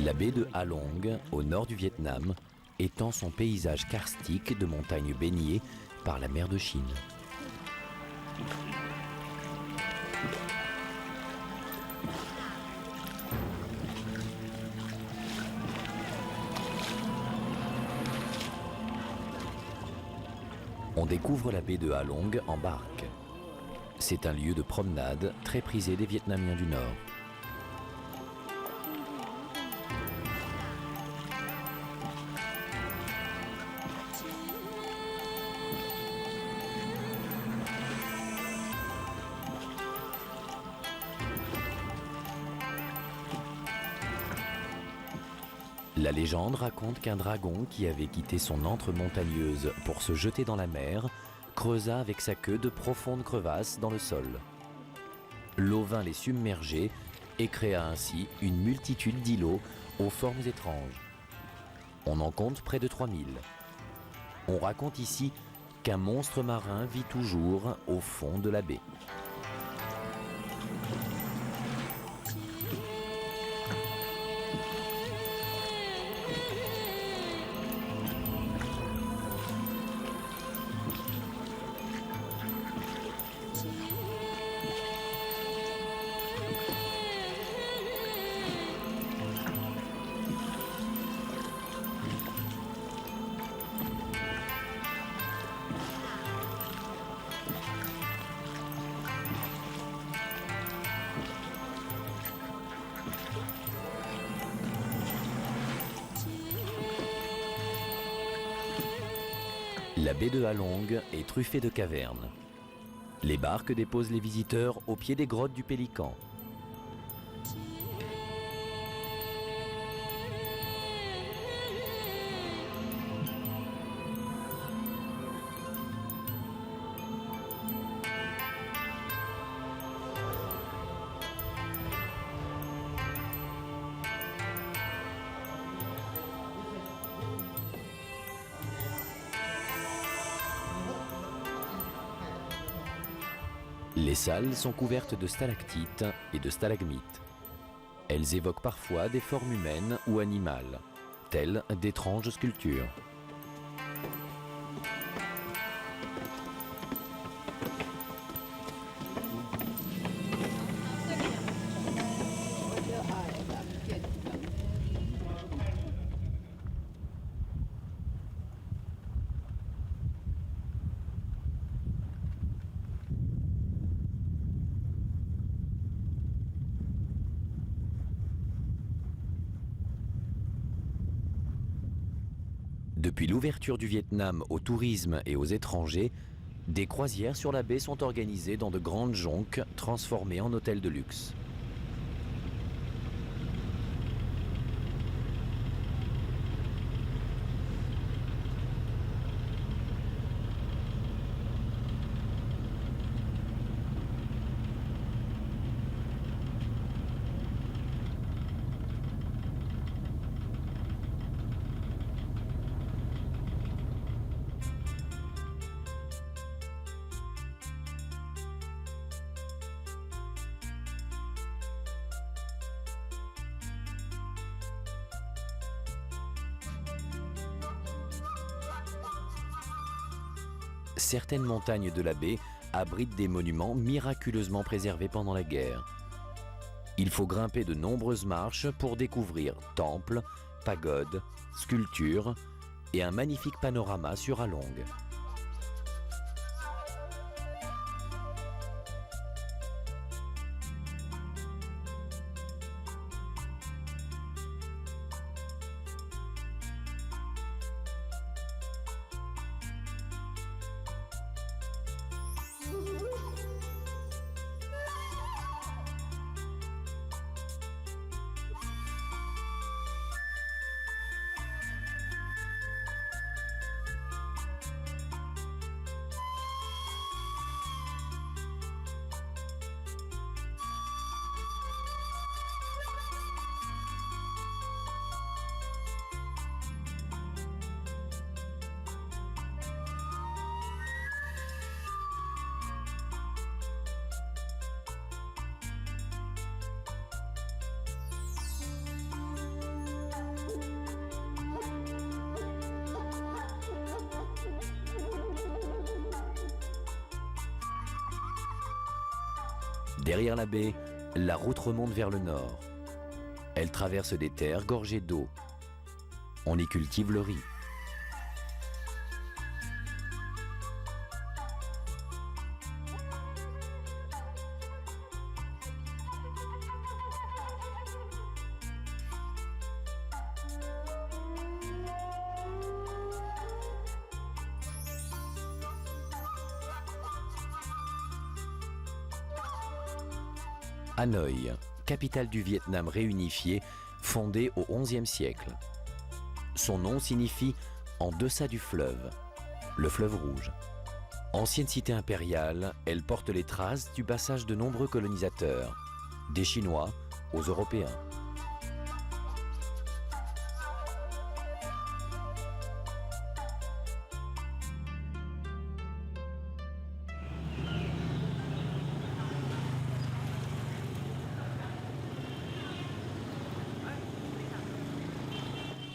La baie de Ha Long, au nord du Vietnam, étend son paysage karstique de montagnes baignées par la mer de Chine. On découvre la baie de Ha Long en barque. C'est un lieu de promenade très prisé des Vietnamiens du Nord. La légende raconte qu'un dragon qui avait quitté son antre montagneuse pour se jeter dans la mer creusa avec sa queue de profondes crevasses dans le sol. L'eau vint les submerger et créa ainsi une multitude d'îlots aux formes étranges. On en compte près de 3000. On raconte ici qu'un monstre marin vit toujours au fond de la baie. La baie de Ha Long est truffée de cavernes. Les barques déposent les visiteurs au pied des grottes du Pélican. Les salles sont couvertes de stalactites et de stalagmites. Elles évoquent parfois des formes humaines ou animales, telles d'étranges sculptures. Depuis l'ouverture du Vietnam au tourisme et aux étrangers, des croisières sur la baie sont organisées dans de grandes jonques transformées en hôtels de luxe. Certaines montagnes de la baie abritent des monuments miraculeusement préservés pendant la guerre. Il faut grimper de nombreuses marches pour découvrir temples, pagodes, sculptures et un magnifique panorama sur Ha Long. Derrière la baie, la route remonte vers le nord. Elle traverse des terres gorgées d'eau. On y cultive le riz. Hanoï, capitale du Vietnam réunifié, fondée au XIe siècle. Son nom signifie « en deçà du fleuve », le fleuve Rouge. Ancienne cité impériale, elle porte les traces du passage de nombreux colonisateurs, des Chinois aux Européens.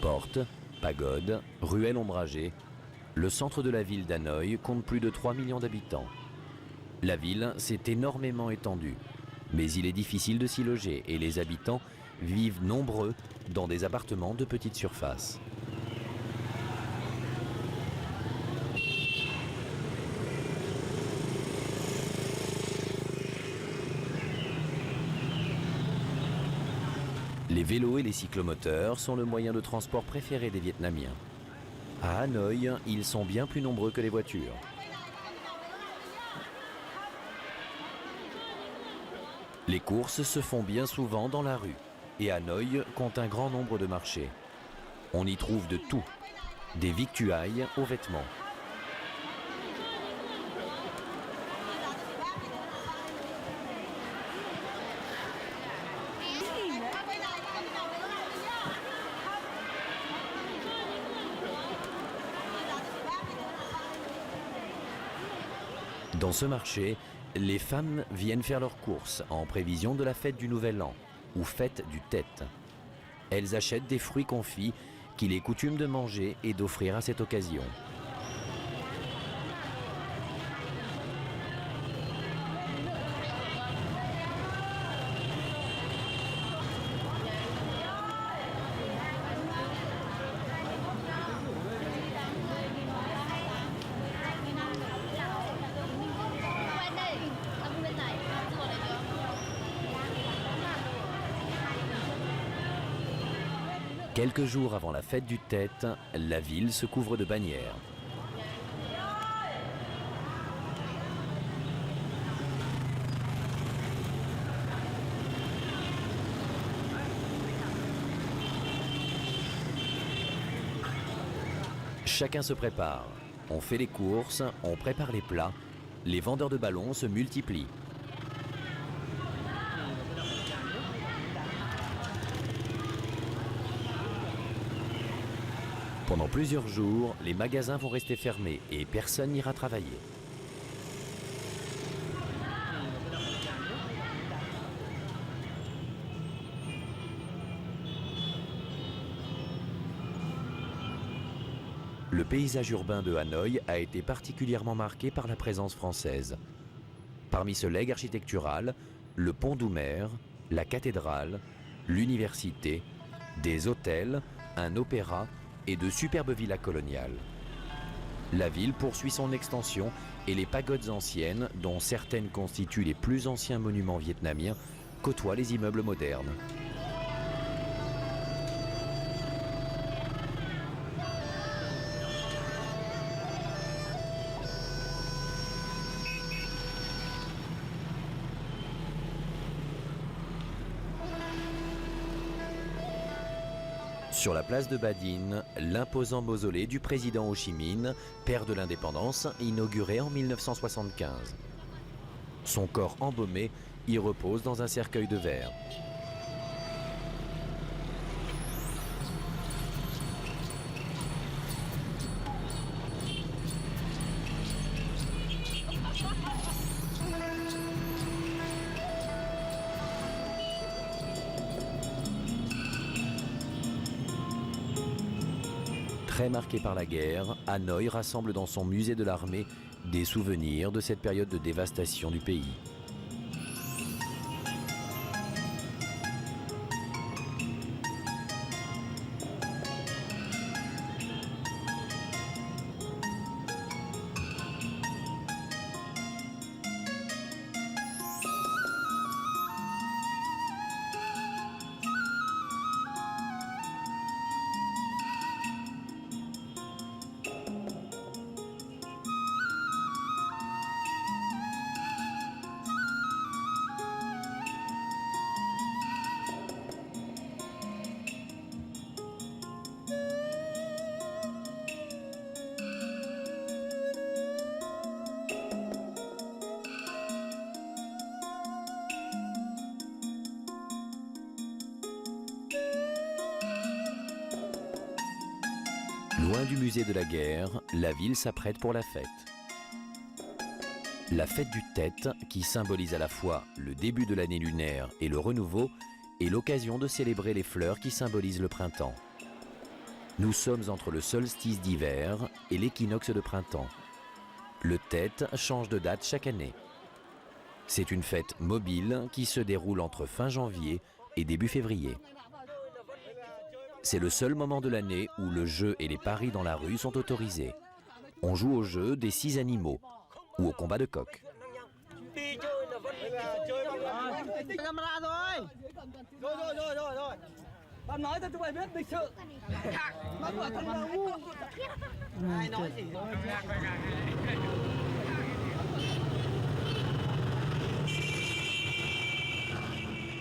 Portes, pagodes, ruelles ombragées, le centre de la ville d'Hanoï compte plus de 3 millions d'habitants. La ville s'est énormément étendue, mais il est difficile de s'y loger et les habitants vivent nombreux dans des appartements de petite surface. Les vélos et les cyclomoteurs sont le moyen de transport préféré des Vietnamiens. À Hanoï, ils sont bien plus nombreux que les voitures. Les courses se font bien souvent dans la rue et Hanoï compte un grand nombre de marchés. On y trouve de tout, des victuailles aux vêtements. Dans ce marché, les femmes viennent faire leurs courses en prévision de la fête du Nouvel An, ou fête du Tet. Elles achètent des fruits confits qu'il est coutume de manger et d'offrir à cette occasion. Quelques jours avant la fête du Tet, la ville se couvre de bannières. Chacun se prépare. On fait les courses, on prépare les plats. Les vendeurs de ballons se multiplient. Pendant plusieurs jours, les magasins vont rester fermés et personne n'ira travailler. Le paysage urbain de Hanoï a été particulièrement marqué par la présence française. Parmi ce legs architectural, le pont Doumer, la cathédrale, l'université, des hôtels, un opéra et de superbes villas coloniales. La ville poursuit son extension et les pagodes anciennes, dont certaines constituent les plus anciens monuments vietnamiens, côtoient les immeubles modernes. Sur la place de Ba Dinh, l'imposant mausolée du président Ho Chi Minh, père de l'indépendance, inauguré en 1975. Son corps embaumé y repose dans un cercueil de verre. Très marqué par la guerre, Hanoï rassemble dans son musée de l'armée des souvenirs de cette période de dévastation du pays. Loin du musée de la guerre, la ville s'apprête pour la fête. La fête du Tête, qui symbolise à la fois le début de l'année lunaire et le renouveau, est l'occasion de célébrer les fleurs qui symbolisent le printemps. Nous sommes entre le solstice d'hiver et l'équinoxe de printemps. Le Tête change de date chaque année. C'est une fête mobile qui se déroule entre fin janvier et début février. C'est le seul moment de l'année où le jeu et les paris dans la rue sont autorisés. On joue au jeu des 6 animaux ou au combat de coq.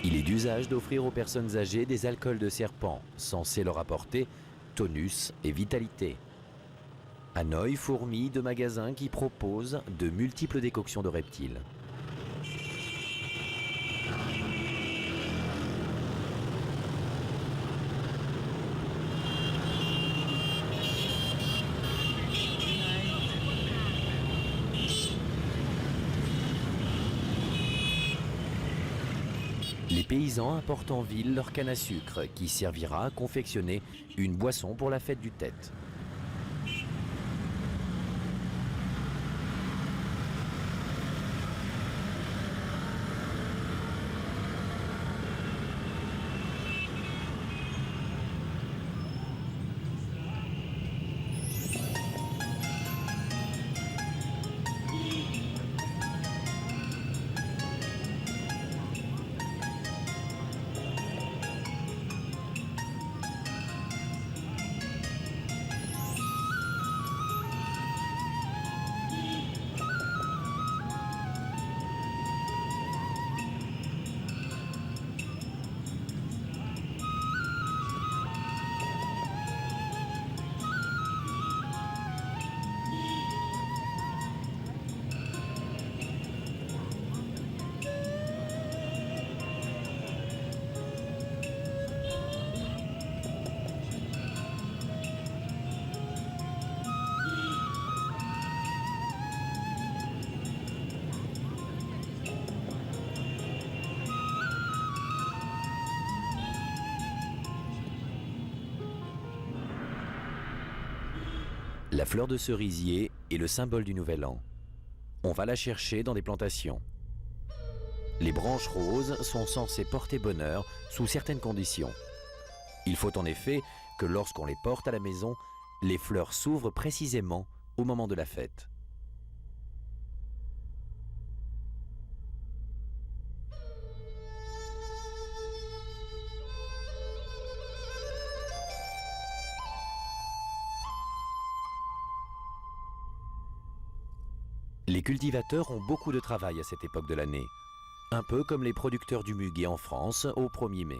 Il est d'usage d'offrir aux personnes âgées des alcools de serpent, censés leur apporter tonus et vitalité. Hanoï fourmille de magasins qui proposent de multiples décoctions de reptiles. Les paysans apportent en ville leur canne à sucre qui servira à confectionner une boisson pour la fête du Tête. La fleur de cerisier est le symbole du Nouvel An. On va la chercher dans des plantations. Les branches roses sont censées porter bonheur sous certaines conditions. Il faut en effet que lorsqu'on les porte à la maison, les fleurs s'ouvrent précisément au moment de la fête. Les cultivateurs ont beaucoup de travail à cette époque de l'année, un peu comme les producteurs du muguet en France au 1er mai.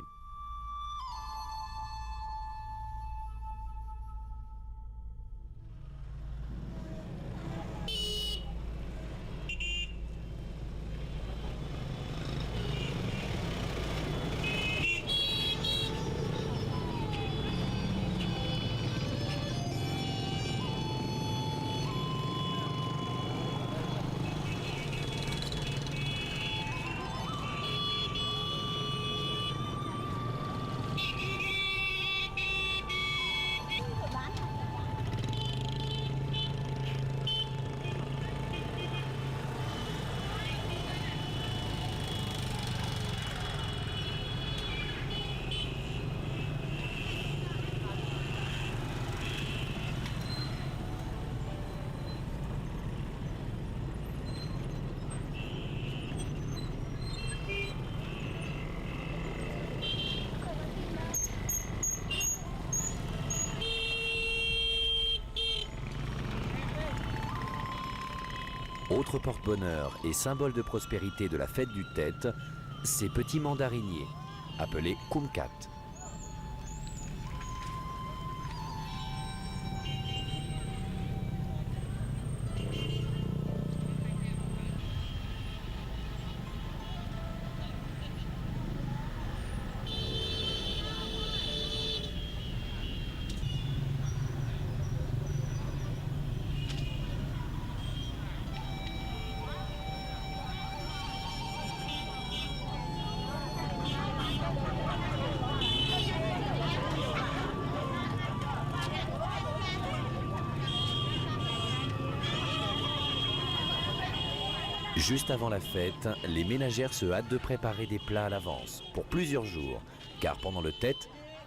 Autre porte-bonheur et symbole de prospérité de la fête du Tête, ces petits mandariniers, appelés kumquat. Juste avant la fête, les ménagères se hâtent de préparer des plats à l'avance, pour plusieurs jours, car pendant le Tết,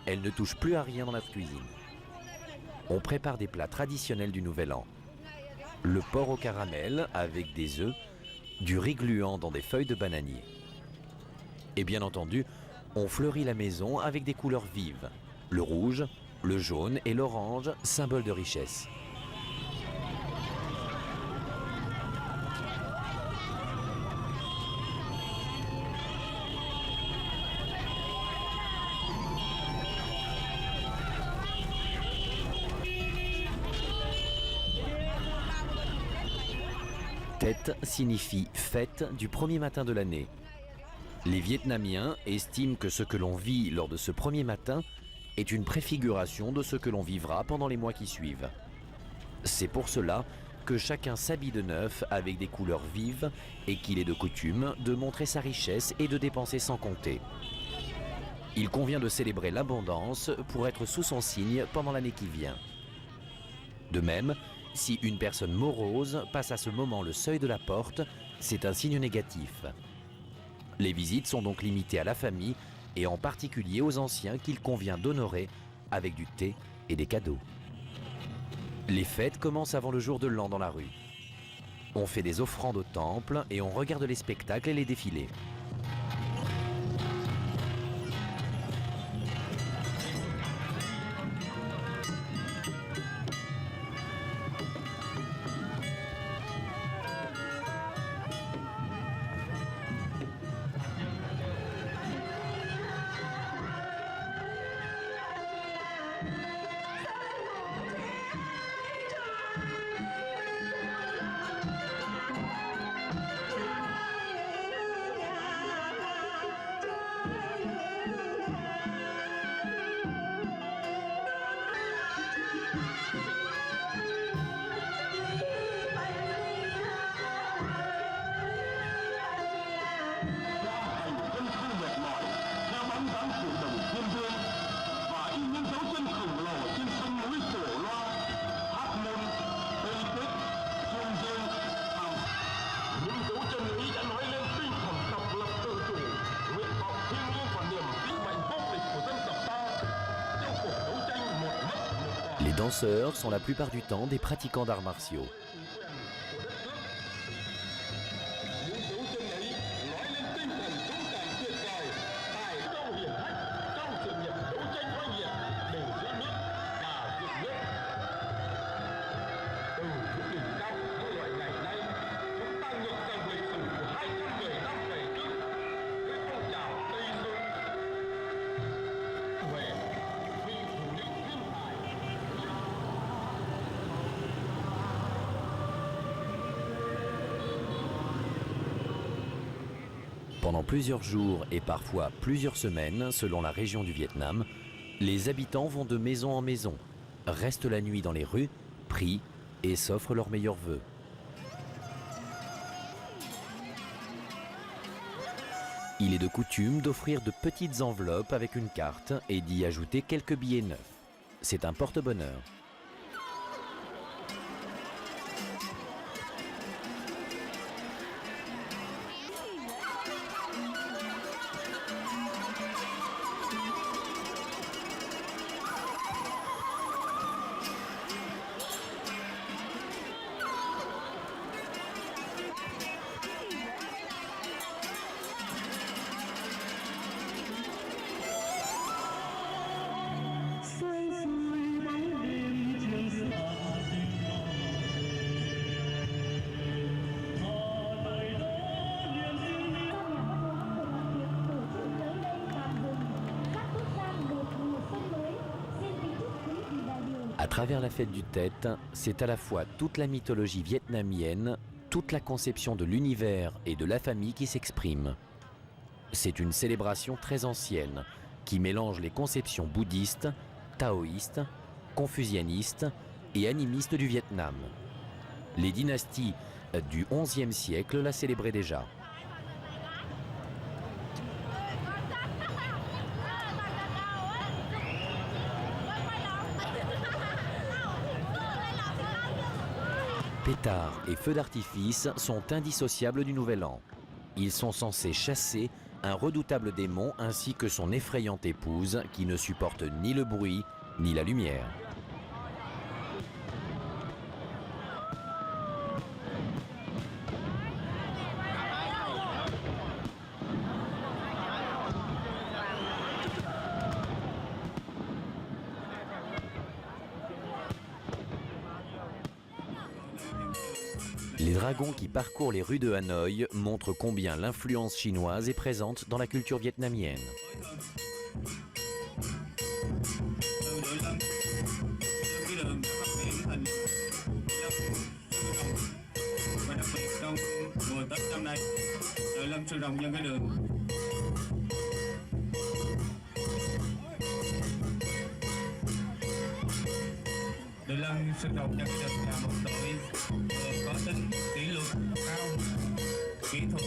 elles ne touchent plus à rien dans la cuisine. On prépare des plats traditionnels du Nouvel An. Le porc au caramel avec des œufs, du riz gluant dans des feuilles de bananier. Et bien entendu, on fleurit la maison avec des couleurs vives, le rouge, le jaune et l'orange, symbole de richesse. Tết signifie fête du premier matin de l'année. Les Vietnamiens estiment que ce que l'on vit lors de ce premier matin est une préfiguration de ce que l'on vivra pendant les mois qui suivent. C'est pour cela que chacun s'habille de neuf avec des couleurs vives et qu'il est de coutume de montrer sa richesse et de dépenser sans compter. Il convient de célébrer l'abondance pour être sous son signe pendant l'année qui vient. De même, si une personne morose passe à ce moment le seuil de la porte, c'est un signe négatif. Les visites sont donc limitées à la famille et en particulier aux anciens qu'il convient d'honorer avec du thé et des cadeaux. Les fêtes commencent avant le jour de l'an dans la rue. On fait des offrandes au temple et on regarde les spectacles et les défilés. Les danseurs sont la plupart du temps des pratiquants d'arts martiaux. Pendant plusieurs jours et parfois plusieurs semaines, selon la région du Vietnam, les habitants vont de maison en maison, restent la nuit dans les rues, prient et s'offrent leurs meilleurs vœux. Il est de coutume d'offrir de petites enveloppes avec une carte et d'y ajouter quelques billets neufs. C'est un porte-bonheur. À travers la fête du Tết, c'est à la fois toute la mythologie vietnamienne, toute la conception de l'univers et de la famille qui s'exprime. C'est une célébration très ancienne qui mélange les conceptions bouddhistes, taoïstes, confucianistes et animistes du Vietnam. Les dynasties du XIe siècle la célébraient déjà. Pétards et feux d'artifice sont indissociables du Nouvel An. Ils sont censés chasser un redoutable démon ainsi que son effrayante épouse qui ne supporte ni le bruit ni la lumière. Les dragons qui parcourent les rues de Hanoï montrent combien l'influence chinoise est présente dans la culture vietnamienne. Đội Lân Sơn Đồng Nhân Dân là một đội có tính kỷ luật cao, kỹ thuật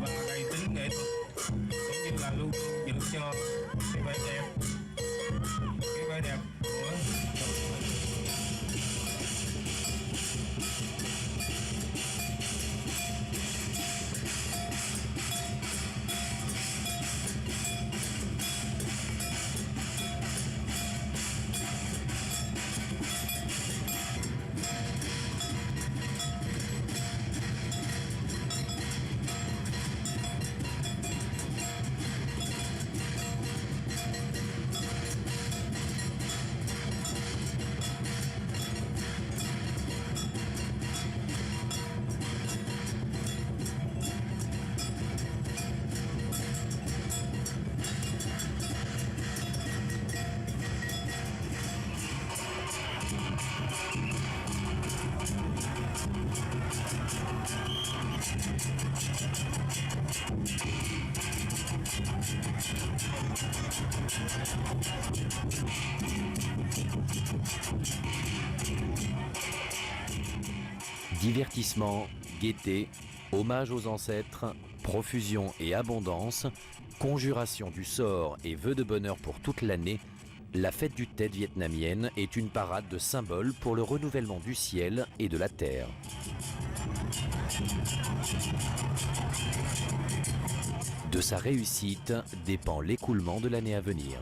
và đầy tính nghệ thuật, cũng như là luôn luôn giữ cho cái vẻ đẹp của Divertissement, gaieté, hommage aux ancêtres, profusion et abondance, conjuration du sort et vœux de bonheur pour toute l'année, la fête du Tet vietnamienne est une parade de symboles pour le renouvellement du ciel et de la terre. De sa réussite dépend l'écoulement de l'année à venir.